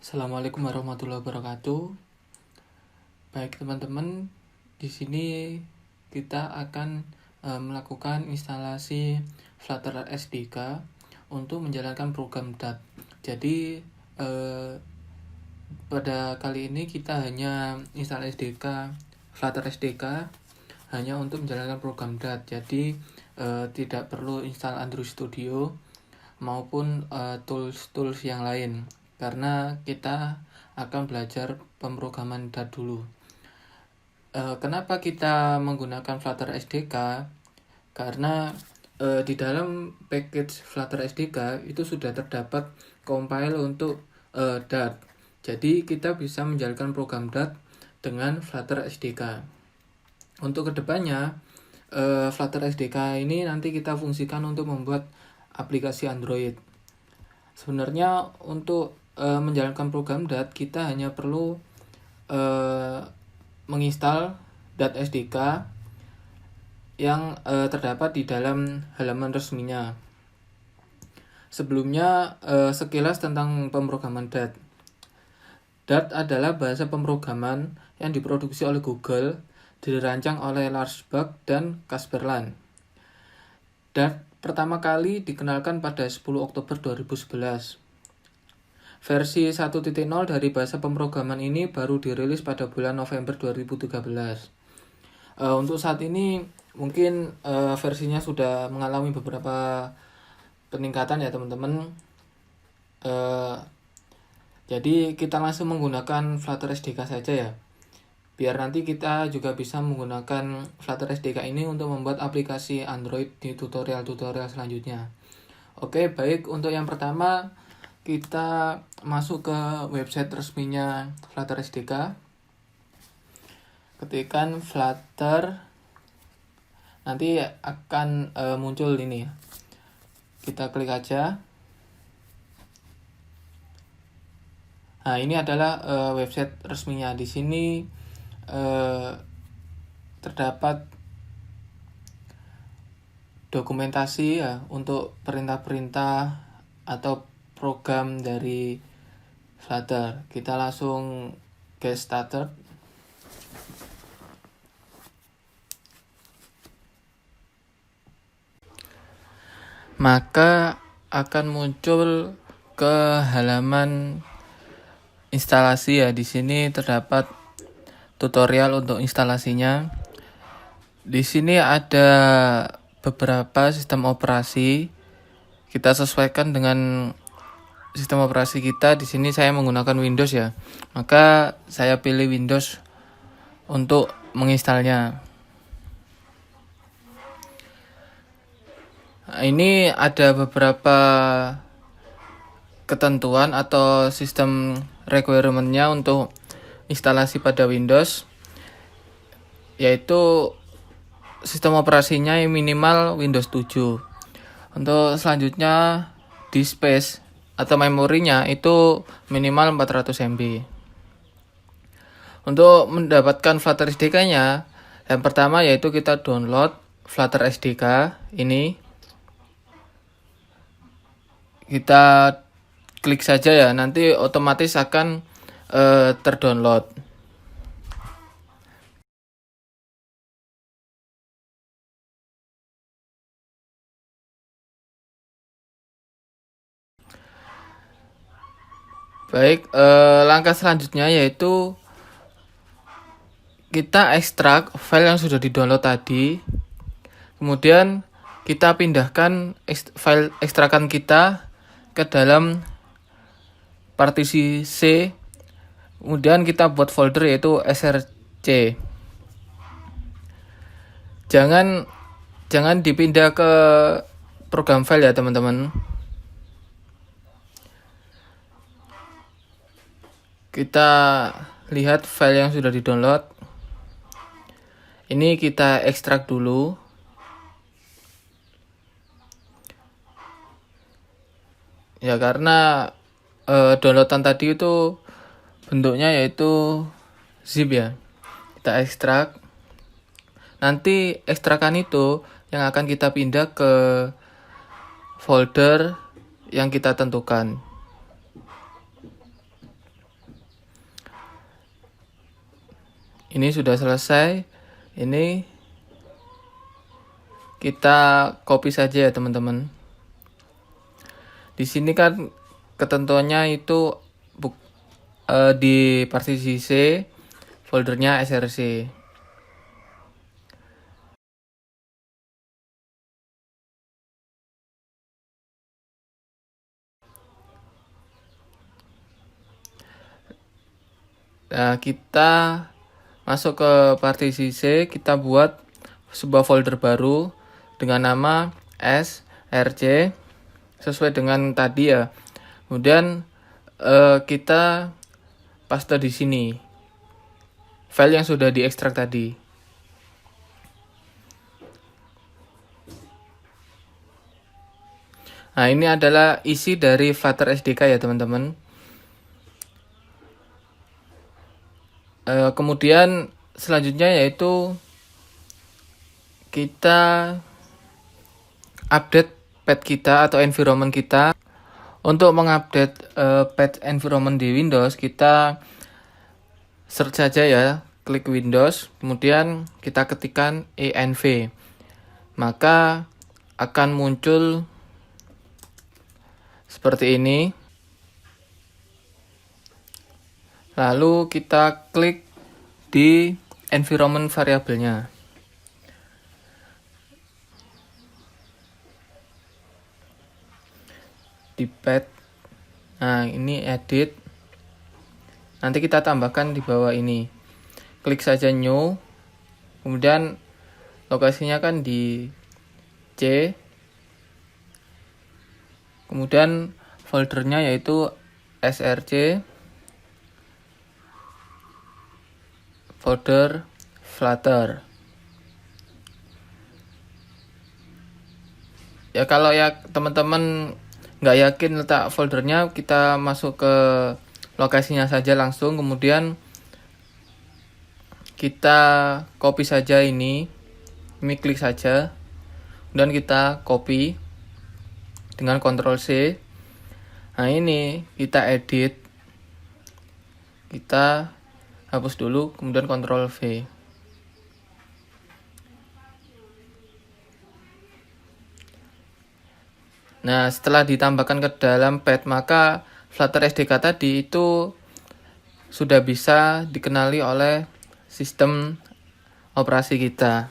Assalamualaikum warahmatullahi wabarakatuh. Baik teman-teman, di sini kita akan melakukan instalasi Flutter SDK untuk menjalankan program DAT. Jadi pada kali ini kita hanya install SDK Flutter SDK hanya untuk menjalankan program DAT. Jadi tidak perlu install Android Studio maupun tools yang lain, karena kita akan belajar pemrograman DAT dulu. Kenapa kita menggunakan Flutter SDK? Karena di dalam package Flutter SDK itu sudah terdapat compile untuk DAT. Jadi kita bisa menjalankan program DAT dengan Flutter SDK. Untuk kedepannya Flutter SDK ini nanti kita fungsikan untuk membuat aplikasi Android. Sebenarnya untuk menjalankan program DAT kita hanya perlu menginstal DAT SDK yang terdapat di dalam halaman resminya. Sebelumnya sekilas tentang pemrograman DAT. DAT adalah bahasa pemrograman yang diproduksi oleh Google, dirancang oleh Lars Bak dan Kasper Land. DAT pertama kali dikenalkan pada 10 Oktober 2011. Versi 1.0 dari bahasa pemrograman ini baru dirilis pada bulan November 2013. Untuk saat ini mungkin versinya sudah mengalami beberapa peningkatan ya teman-teman. Jadi kita langsung menggunakan Flutter SDK saja ya, biar nanti kita juga bisa menggunakan Flutter SDK ini untuk membuat aplikasi Android di tutorial-tutorial selanjutnya. Oke, baik, untuk yang pertama kita masuk ke website resminya Flutter SDK. Ketikkan Flutter, nanti akan muncul ini ya. Kita klik aja. Nah, ini adalah website resminya. Di sini terdapat dokumentasi ya untuk perintah-perintah atau program dari Flutter. Kita langsung get started. Maka akan muncul ke halaman instalasi ya. Di sini terdapat tutorial untuk instalasinya. Di sini ada beberapa sistem operasi. Kita sesuaikan dengan sistem operasi kita. Di sini saya menggunakan Windows ya. Maka saya pilih Windows untuk menginstalnya. Nah, ini ada beberapa ketentuan atau sistem requirement-nya untuk instalasi pada Windows, yaitu sistem operasinya yang minimal Windows 7. Untuk selanjutnya disk space atau memorinya itu minimal 400 MB. Untuk mendapatkan Flutter SDK-nya, yang pertama yaitu kita download Flutter SDK ini. Kita klik saja ya, nanti otomatis akan terdownload. Baik, langkah selanjutnya yaitu kita ekstrak file yang sudah di-download tadi. Kemudian kita pindahkan file ekstrakan kita ke dalam partisi C. Kemudian kita buat folder yaitu src. Jangan dipindah ke program file ya teman-teman. Kita lihat file yang sudah di-download. Ini kita ekstrak dulu. Ya, karena downloadan tadi itu bentuknya yaitu zip ya. Kita ekstrak. Nanti ekstrakan itu yang akan kita pindah ke folder yang kita tentukan. Ini sudah selesai. Ini kita copy saja ya teman-teman. Di sini kan ketentuannya itu di partisi C foldernya src. Nah, kita masuk ke partisi C, kita buat sebuah folder baru dengan nama src sesuai dengan tadi ya. Kemudian kita paste di sini file yang sudah diekstrak tadi. Nah, ini adalah isi dari Flutter SDK ya teman-teman. Kemudian selanjutnya yaitu kita update pad kita atau environment kita. Untuk mengupdate pad environment di Windows, kita search saja ya, klik Windows, kemudian kita ketikkan env, maka akan muncul seperti ini. Lalu kita klik di environment variabelnya. Di pad. Nah, ini edit. Nanti kita tambahkan di bawah ini. Klik saja new. Kemudian lokasinya kan di C. Kemudian foldernya yaitu src folder Flutter. Ya kalau ya teman-teman nggak yakin letak foldernya, kita masuk ke lokasinya saja langsung, kemudian kita copy saja ini klik saja, dan kita copy dengan Ctrl C. Nah, ini kita edit, kita hapus dulu, kemudian Ctrl V. Nah, setelah ditambahkan ke dalam pad, maka Flutter SDK tadi itu sudah bisa dikenali oleh sistem operasi kita.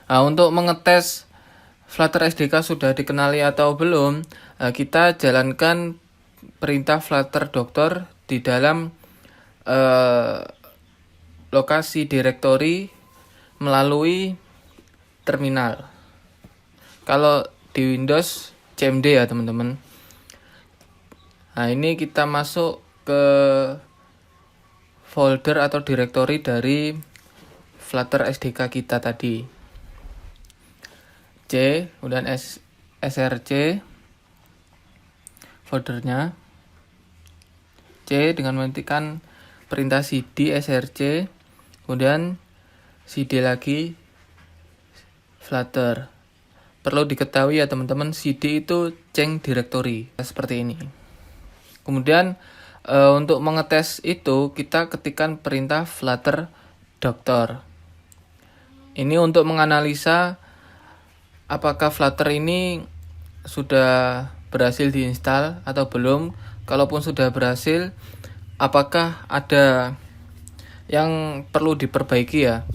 Nah, untuk mengetes Flutter SDK sudah dikenali atau belum, kita jalankan perintah Flutter Doctor di dalam lokasi directory melalui terminal. Kalau di Windows CMD ya teman-teman. Nah, ini kita masuk ke folder atau directory dari Flutter SDK kita tadi. C, kemudian src foldernya. C dengan mengetikkan perintah cd src, kemudian cd lagi Flutter. Perlu diketahui ya teman-teman, cd itu change directory seperti ini. Kemudian untuk mengetes itu kita ketikkan perintah Flutter Doctor. Ini untuk menganalisa apakah Flutter ini sudah berhasil diinstal atau belum. Kalaupun sudah berhasil, apakah ada yang perlu diperbaiki ya.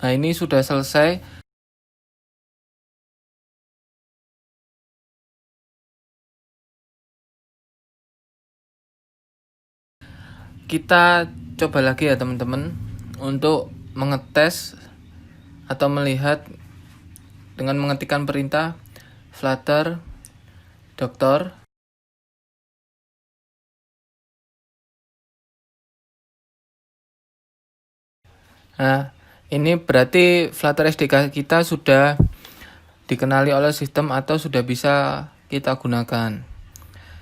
Nah, ini sudah selesai. Kita coba lagi ya teman-teman untuk mengetes atau melihat dengan mengetikkan perintah Flutter Doctor. Nah, ini berarti Flutter SDK kita sudah dikenali oleh sistem atau sudah bisa kita gunakan.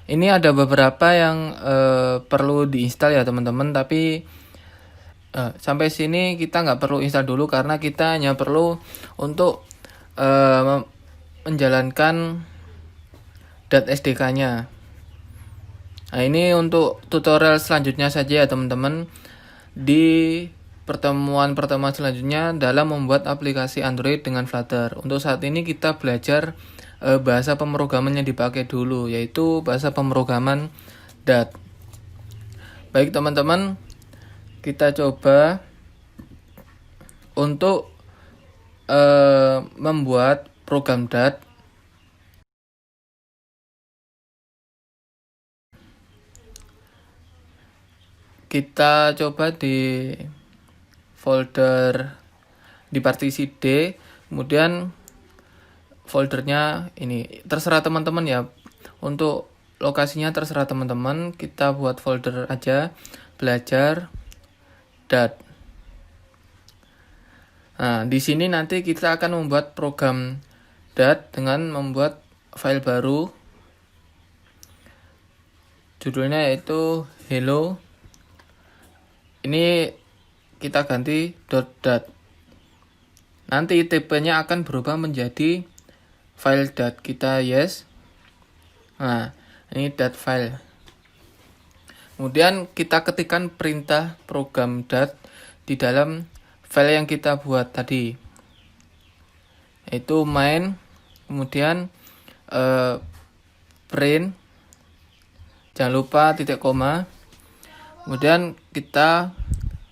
Ini ada beberapa yang perlu diinstal ya teman-teman, tapi Sampai sini kita nggak perlu install dulu karena kita hanya perlu untuk menjalankan .sdk-nya. Nah, ini untuk tutorial selanjutnya saja ya teman-teman. Di pertemuan selanjutnya dalam membuat aplikasi Android dengan Flutter. Untuk saat ini kita belajar bahasa pemrograman yang dipakai dulu, yaitu bahasa pemrograman Dart. Baik teman-teman, kita coba untuk membuat program Dart. Kita coba di folder di partisi D, kemudian foldernya ini terserah teman-teman ya, untuk lokasinya terserah teman-teman. Kita buat folder aja, belajar Dart. Nah, di sini nanti kita akan membuat program Dart dengan membuat file baru, judulnya yaitu hello. Ini kita ganti .dart. Nanti tipenya akan berubah menjadi file Dart. Kita yes. Nah, ini Dart file. Kemudian kita ketikkan perintah program Dart di dalam file yang kita buat tadi, yaitu main, kemudian print, jangan lupa titik koma, kemudian kita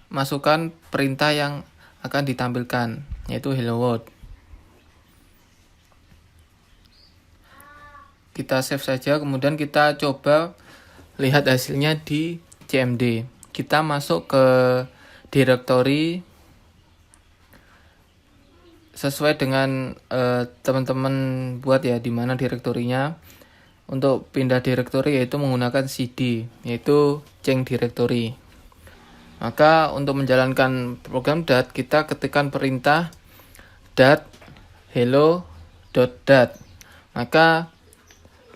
masukkan perintah yang akan ditampilkan, yaitu hello world. Kita save saja, kemudian kita coba lihat hasilnya di CMD. Kita masuk ke directory sesuai dengan teman-teman buat ya, di mana direktorinya. Untuk pindah directory yaitu menggunakan cd, yaitu change directory. Maka untuk menjalankan program Dart, kita ketikkan perintah dart hello.dart. Maka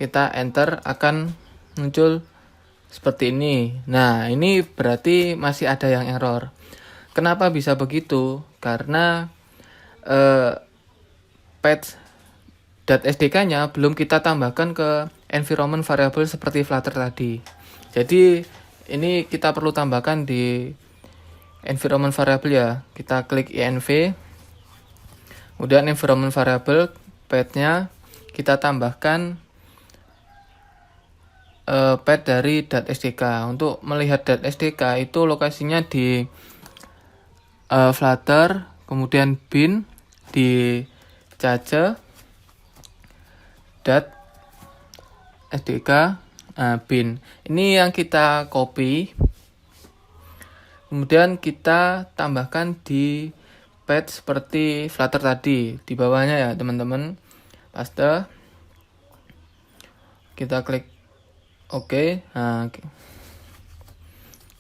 kita enter, akan muncul seperti ini. Nah, ini berarti masih ada yang error. Kenapa bisa begitu? Karena .sdk-nya belum kita tambahkan ke environment variable seperti Flutter tadi. Jadi ini kita perlu tambahkan di environment variable ya. Kita klik env, kemudian environment variable, path-nya kita tambahkan path dari .sdk. Untuk melihat .sdk itu lokasinya di Flutter, kemudian bin di cache .sdk bin. Ini yang kita copy, kemudian kita tambahkan di path seperti Flutter tadi di bawahnya ya teman-teman. Paste, kita klik OK. Nah,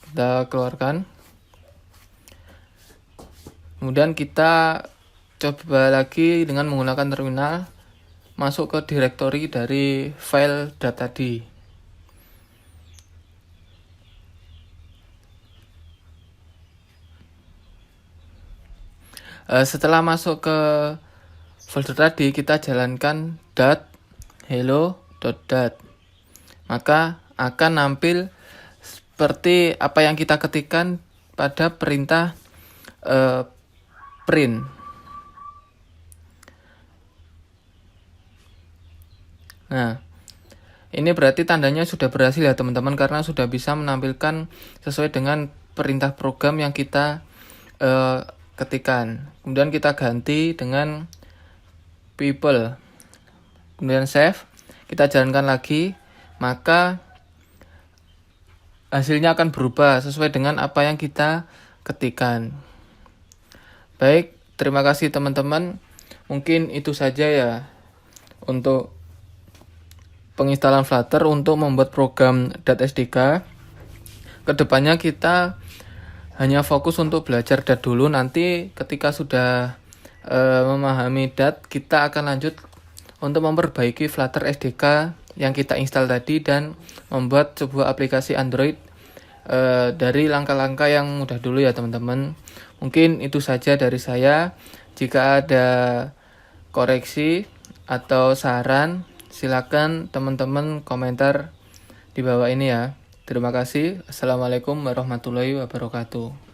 kita keluarkan, kemudian kita coba lagi dengan menggunakan terminal, masuk ke directory dari file Dart tadi. Setelah masuk ke folder tadi, kita jalankan dart hello.dart. Maka akan nampil seperti apa yang kita ketikkan pada perintah print. Nah, ini berarti tandanya sudah berhasil ya teman-teman, karena sudah bisa menampilkan sesuai dengan perintah program yang kita ketikkan. Kemudian kita ganti dengan people, kemudian save, kita jalankan lagi, maka hasilnya akan berubah sesuai dengan apa yang kita ketikkan. Baik, terima kasih teman-teman. Mungkin itu saja ya untuk penginstalan Flutter untuk membuat program .sdk. Kedepannya kita hanya fokus untuk belajar Dart dulu. Nanti ketika sudah memahami Dart, kita akan lanjut untuk memperbaiki Flutter SDK yang kita install tadi dan membuat sebuah aplikasi Android dari langkah-langkah yang mudah dulu ya teman-teman. Mungkin itu saja dari saya. Jika ada koreksi atau saran, silakan teman-teman komentar di bawah ini ya. Terima kasih. Assalamualaikum warahmatullahi wabarakatuh.